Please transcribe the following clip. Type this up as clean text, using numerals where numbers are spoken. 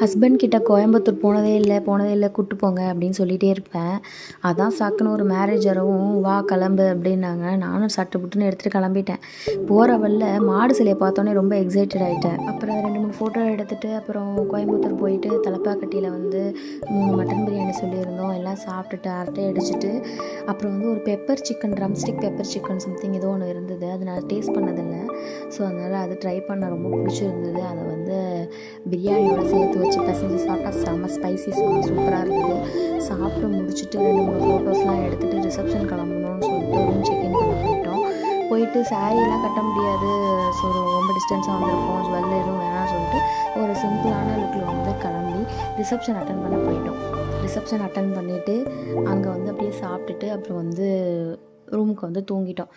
Husband கிட்ட கோயம்புத்தூர் போனதே இல்லை கூப்பிட்டு போங்க அப்படின்னு சொல்லிகிட்டே இருப்பேன். அதான் சாக்குன்னு ஒரு மேரேஜ் வரவும் வா கிளம்பு அப்படின்னாங்க. நானும் சட்டு புட்டுன்னு எடுத்துகிட்டு கிளம்பிட்டேன். போகிற வழில மாடு சிலையை பார்த்தோன்னே ரொம்ப எக்ஸைட்டட் ஆகிட்டேன். அப்புறம் 2-3 ஃபோட்டோ எடுத்துகிட்டு அப்புறம் கோயம்புத்தூர் போயிட்டு தலப்பாக்கட்டியில் வந்து 3 மட்டன் பிரியாணி சொல்லியிருந்தோம். எல்லாம் சாப்பிட்டுட்டு அரட்டை அடிச்சுட்டு அப்புறம் வந்து ஒரு pepper chicken drumstick pepper chicken something ஏதோ ஒன்று இருந்தது. அது நான் டேஸ்ட் பண்ணதில்லை. ஸோ அதனால் அது ட்ரை பண்ண ரொம்ப பிடிச்சிருந்தது. அதை வந்து பிரியாணியோட சேர்த்து வச்சு பிசைஞ்சு சாப்பிட்டா செம்ம ஸ்பைசி சூப்பராக இருந்தது. சாப்பிட்டு முடிச்சுட்டு 2-3 ஃபோட்டோஸ்லாம் எடுத்துகிட்டு ரிசப்ஷன் கிளம்பணும்னு சொல்லிட்டு ரூம் செக்இன் பண்ண போயிட்டோம். போயிட்டு சாரீலாம் கட்ட முடியாது, ஸோ ரொம்ப டிஸ்டன்ஸாக வந்திருக்கோம், ஜுவல் எதுவும் வேணாம்னு சொல்லிட்டு ஒரு சிம்பிளான லுக்கில் வந்து கிளம்பி ரிசப்ஷன் அட்டன் பண்ண போயிட்டோம். ரிசப்ஷன் அட்டன் பண்ணிவிட்டு அங்கே வந்து அப்படியே சாப்பிட்டுட்டு அப்புறம் வந்து ரூமுக்கு வந்து தூங்கிட்டோம்.